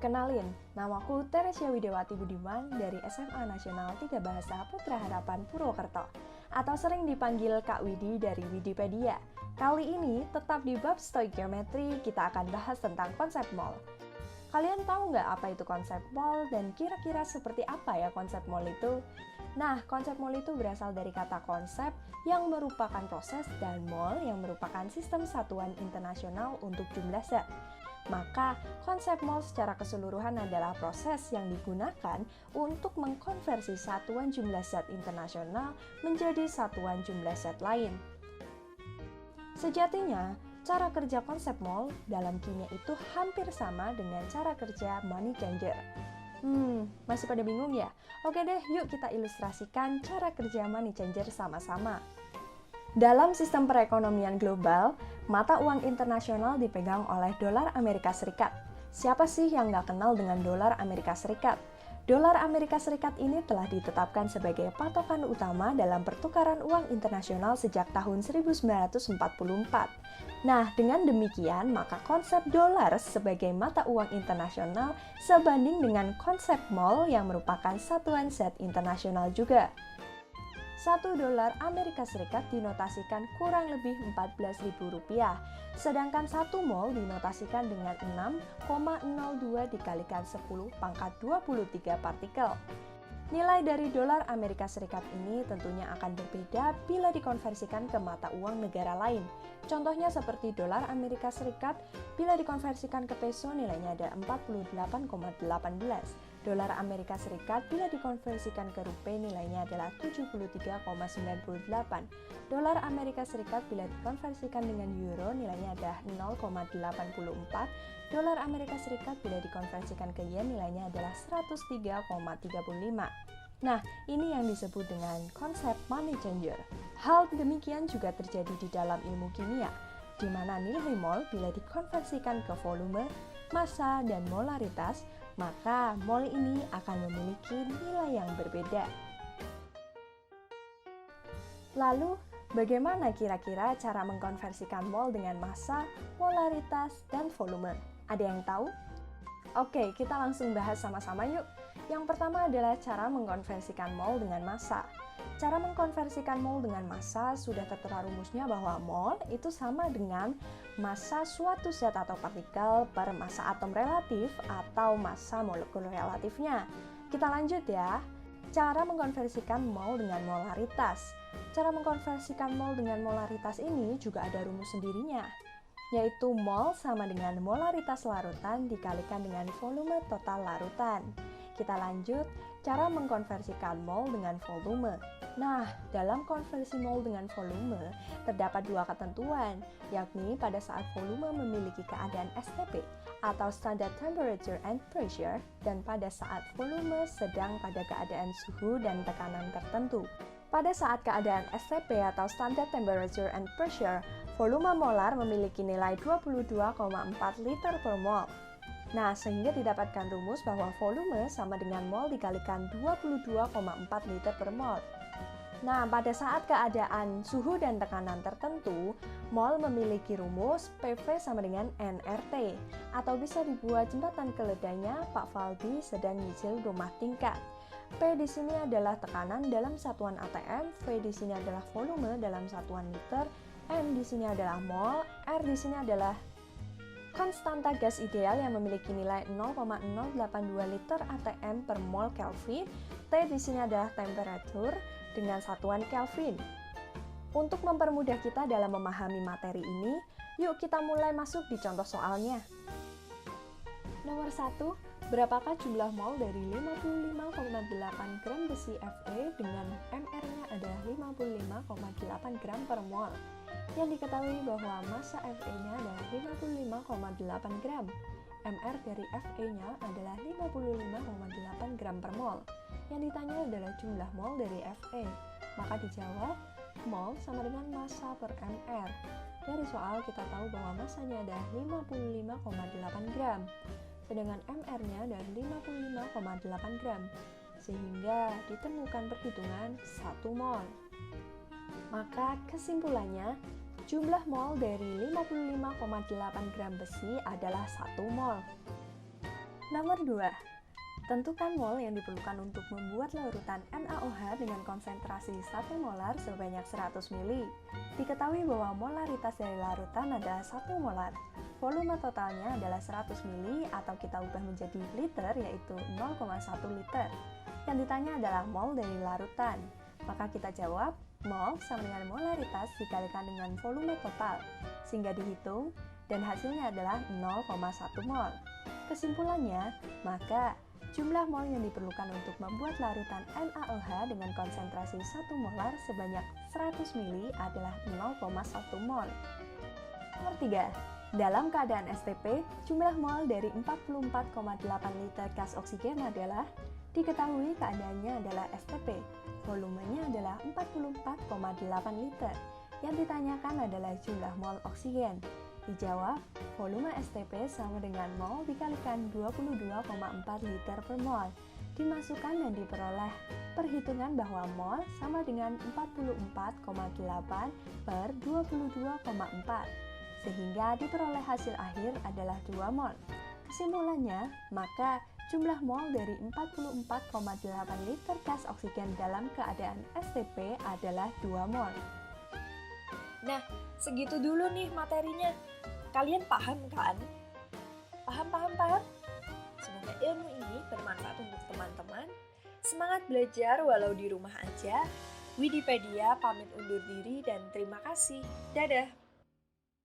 Kenalin, namaku Teresia Widawati Budiman dari SMA Nasional 3 Bahasa Putra Harapan Purwokerto, atau sering dipanggil Kak Widi dari Widipedia. Kali ini, tetap di bab stoikiometri, kita akan bahas tentang konsep mol. Kalian tahu nggak apa itu konsep mol dan kira-kira seperti apa ya konsep mol itu? Nah, konsep mol itu berasal dari kata konsep yang merupakan proses dan mol yang merupakan sistem satuan internasional untuk jumlah zat. Maka, konsep mol secara keseluruhan adalah proses yang digunakan untuk mengkonversi satuan jumlah zat internasional menjadi satuan jumlah zat lain. Sejatinya, cara kerja konsep mol dalam kimia itu hampir sama dengan cara kerja money changer. Masih pada bingung ya? Oke deh, yuk kita ilustrasikan cara kerja money changer sama-sama. Dalam sistem perekonomian global, mata uang internasional dipegang oleh dolar Amerika Serikat. Siapa sih yang nggak kenal dengan dolar Amerika Serikat? Dolar Amerika Serikat ini telah ditetapkan sebagai patokan utama dalam pertukaran uang internasional sejak tahun 1944. Nah, dengan demikian, maka konsep dolar sebagai mata uang internasional sebanding dengan konsep mol yang merupakan satuan zat internasional juga. 1 dolar Amerika Serikat dinotasikan kurang lebih Rp14.000, sedangkan 1 mol dinotasikan dengan 6,02 dikalikan 10 pangkat 23 partikel. Nilai dari dolar Amerika Serikat ini tentunya akan berbeda bila dikonversikan ke mata uang negara lain. Contohnya seperti dolar Amerika Serikat, bila dikonversikan ke peso nilainya ada 48,18. Dolar Amerika Serikat bila dikonversikan ke rupiah nilainya adalah 73,98. Dolar Amerika Serikat bila dikonversikan dengan euro nilainya adalah 0,84. Dolar Amerika Serikat bila dikonversikan ke yen nilainya adalah 103,35. Nah, ini yang disebut dengan konsep money changer. Hal demikian juga terjadi di dalam ilmu kimia, di mana nilai mol bila dikonversikan ke volume, massa, dan molaritas, maka mol ini akan memiliki nilai yang berbeda. Lalu, bagaimana kira-kira cara mengkonversikan mol dengan massa, molaritas, dan volume? Ada yang tahu? Oke, kita langsung bahas sama-sama yuk. Yang pertama adalah cara mengkonversikan mol dengan massa. Cara mengkonversikan mol dengan massa sudah tertera rumusnya bahwa mol itu sama dengan massa suatu zat atau partikel per massa atom relatif atau massa molekul relatifnya. Kita lanjut ya. Cara mengkonversikan mol dengan molaritas. Cara mengkonversikan mol dengan molaritas ini juga ada rumus sendirinya, yaitu mol sama dengan molaritas larutan dikalikan dengan volume total larutan. Kita lanjut, cara mengkonversikan mol dengan volume. Nah, dalam konversi mol dengan volume, terdapat 2 ketentuan, yakni pada saat volume memiliki keadaan STP atau Standard Temperature and Pressure, dan pada saat volume sedang pada keadaan suhu dan tekanan tertentu. Pada saat keadaan STP atau Standard Temperature and Pressure, volume molar memiliki nilai 22,4 liter per mol. Nah, sehingga didapatkan rumus bahwa volume sama dengan mol dikalikan 22,4 liter per mol. Nah, pada saat keadaan suhu dan tekanan tertentu, mol memiliki rumus PV sama dengan nRT, atau bisa dibuat jembatan keledainya Pak Faldi sedang nyicil rumah tingkat. P di sini adalah tekanan dalam satuan atm, V di sini adalah volume dalam satuan liter, M di sini adalah mol, R di sini adalah konstanta gas ideal yang memiliki nilai 0,082 liter atm per mol Kelvin. T di sini adalah temperatur dengan satuan Kelvin. Untuk mempermudah kita dalam memahami materi ini, yuk kita mulai masuk di contoh soalnya. Nomor 1, berapakah jumlah mol dari 55,8 gram besi Fe dengan Mr-nya adalah 55,8 gram per mol? Yang diketahui bahwa massa Fe-nya adalah 55,8 gram. Mr dari Fe-nya adalah 55,8 gram per mol. Yang ditanya adalah jumlah mol dari Fe. Maka dijawab, mol sama dengan massa per Mr. Dari soal kita tahu bahwa massanya adalah 55,8 gram. Sedangkan Mr-nya adalah 55,8 gram. Sehingga ditemukan perhitungan 1 mol. Maka kesimpulannya, jumlah mol dari 55,8 gram besi adalah 1 mol. Nomor 2. Tentukan mol yang diperlukan untuk membuat larutan NaOH dengan konsentrasi 1 molar sebanyak 100 ml. Diketahui bahwa molaritas dari larutan adalah 1 molar. Volume totalnya adalah 100 ml atau kita ubah menjadi liter yaitu 0,1 liter. Yang ditanya adalah mol dari larutan. Maka kita jawab mol sama dengan molaritas dikalikan dengan volume total. Sehingga dihitung dan hasilnya adalah 0,1 mol. Kesimpulannya, maka jumlah mol yang diperlukan untuk membuat larutan NaOH dengan konsentrasi 1 molar sebanyak 100 ml adalah 0,1 mol. Nomor 3. Dalam keadaan STP, jumlah mol dari 44,8 liter gas oksigen adalah diketahui keadaannya adalah STP. Volumenya adalah 44,8 liter. Yang ditanyakan adalah jumlah mol oksigen. Dijawab, volume STP sama dengan mol dikalikan 22,4 liter per mol. Dimasukkan dan diperoleh. Perhitungan bahwa mol sama dengan 44,8 per 22,4. Sehingga diperoleh hasil akhir adalah 2 mol. Kesimpulannya, maka jumlah mol dari 44,8 liter gas oksigen dalam keadaan STP adalah 2 mol. Nah, segitu dulu nih materinya. Kalian paham kan? Paham? Semoga ilmu ini bermanfaat untuk teman-teman. Semangat belajar walau di rumah aja. Wikipedia pamit undur diri dan terima kasih. Dadah!